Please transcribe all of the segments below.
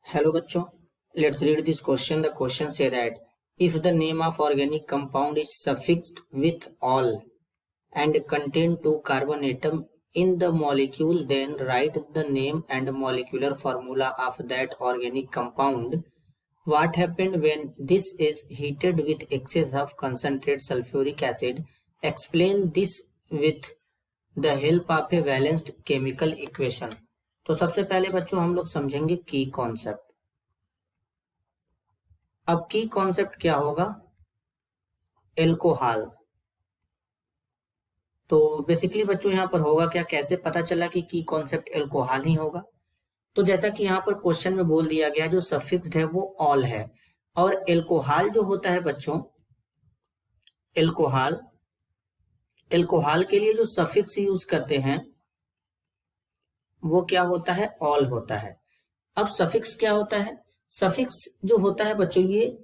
Hello bachcho, let's read this question. The question say that if the name of organic compound is suffixed with "ol" and contain 2 carbon atom in the molecule, then write the name and molecular formula of that organic compound. What happened when this is heated with excess of concentrated sulfuric acid? Explain this with the help of a balanced chemical equation. तो सबसे पहले बच्चों हम लोग समझेंगे की concept. अब की कॉन्सेप्ट क्या होगा? एल्कोहल। तो बेसिकली बच्चों यहाँ पर होगा क्या, कैसे पता चला कि की कॉन्सेप्ट एल्कोहल ही होगा? तो जैसा कि यहाँ पर क्वेश्चन में बोल दिया गया, जो सफिक्स्ड है वो ऑल है, और एल्कोहल जो होता है बच्चों, एल्कोहल के लिए जो सफिक्स यूज करते हैं वो क्या होता है? ऑल होता है। अब सफिक्स क्या होता है? सफिक्स जो होता है बच्चों, ये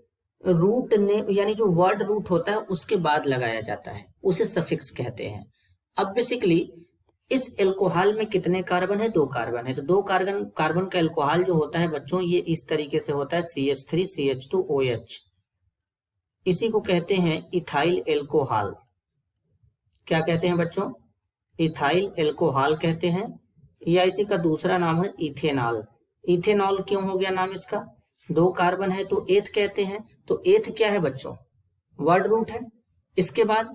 रूट ने यानी जो वर्ड रूट होता है उसके बाद लगाया जाता है, उसे सफिक्स कहते हैं। अब बेसिकली इस एल्कोहल में कितने कार्बन है? 2 कार्बन है। तो 2 कार्बन का एल्कोहल जो होता है बच्चों, ये इस तरीके से होता है CH3 CH2OH। इसी को कहते हैं इथाइल एल्कोहल। क्या कहते हैं बच्चों? इथाइल एल्कोहल कहते हैं, या इसी का दूसरा नाम है इथेनॉल। इथेनॉल क्यों हो गया नाम इसका? 2 कार्बन है तो एथ कहते हैं। तो एथ क्या है बच्चों? वर्ड रूट है। इसके बाद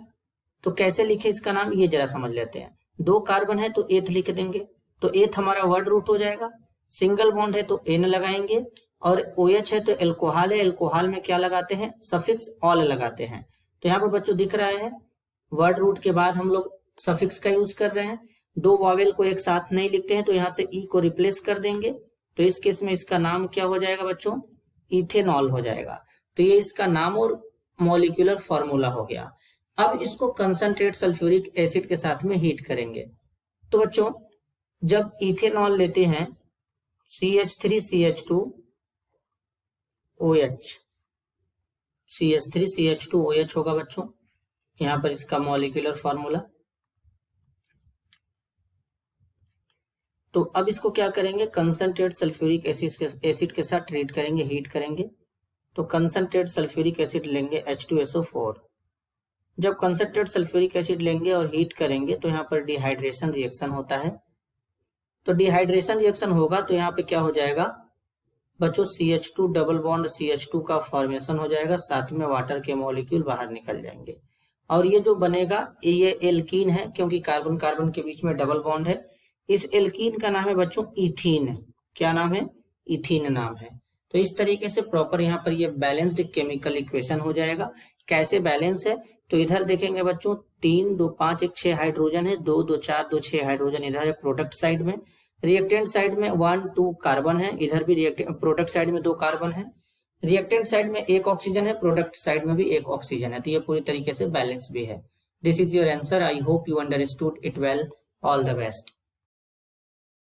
तो कैसे लिखे इसका नाम, ये जरा समझ लेते हैं। 2 कार्बन है तो एथ लिख देंगे, तो एथ हमारा वर्ड रूट हो जाएगा। सिंगल बॉन्ड है तो एन लगाएंगे, और OH है तो एल्कोहल है, एल्कोहल में क्या लगाते हैं? सफिक्स ऑल लगाते हैं। तो यहाँ पर बच्चों दिख रहा है वर्ड रूट के बाद हम लोग सफिक्स का यूज कर रहे हैं। 2 वॉवेल को एक साथ नहीं लिखते हैं तो यहाँ से ई को रिप्लेस कर देंगे। तो इस केस में इसका नाम क्या हो जाएगा बच्चों? इथेनॉल हो जाएगा। तो ये इसका नाम और मॉलिक्यूलर फॉर्मूला हो गया। अब इसको कंसंट्रेट सल्फ्यूरिक एसिड के साथ में हीट करेंगे। तो बच्चों जब इथेनॉल लेते हैं CH3 CH2OH, CH3 CH2OH होगा बच्चों यहाँ पर इसका मॉलिक्यूलर फॉर्मूला। तो अब इसको क्या करेंगे? कंसंट्रेट सल्फ्यूरिक एसिड के साथ ट्रीट करेंगे, हीट करेंगे। तो कंसंट्रेट सल्फ्यूरिक एसिड लेंगे H2SO4। जब कंसंट्रेट सल्फ्यूरिक एसिड लेंगे और हीट करेंगे तो यहाँ पर डिहाइड्रेशन रिएक्शन होता है। तो डिहाइड्रेशन रिएक्शन होगा तो यहाँ पे क्या हो जाएगा बच्चों? CH2 डबल बॉन्ड CH2 का फॉर्मेशन हो जाएगा, साथ में वाटर के मॉलिक्यूल बाहर निकल जाएंगे, और ये जो बनेगा ये एल्कीन है, क्योंकि कार्बन कार्बन के बीच में डबल बॉन्ड है। इस एल्कीन का नाम है बच्चों इथीन। क्या नाम है? इथीन नाम है। तो इस तरीके से प्रॉपर यहाँ पर ये बैलेंस्ड केमिकल इक्वेशन हो जाएगा। कैसे बैलेंस है? तो इधर देखेंगे बच्चों 3 2 5 1 6 हाइड्रोजन है, 2 2 4 2 6 हाइड्रोजन इधर है प्रोडक्ट साइड में। रिएक्टेंट साइड में 1 2 कार्बन है, इधर भी प्रोडक्ट साइड में 2 कार्बन है। रिएक्टेंट साइड में 1 ऑक्सीजन है, प्रोडक्ट साइड में भी 1 ऑक्सीजन है। तो ये पूरी तरीके से बैलेंस भी है। This is your answer. I hope you understood it well. All the best.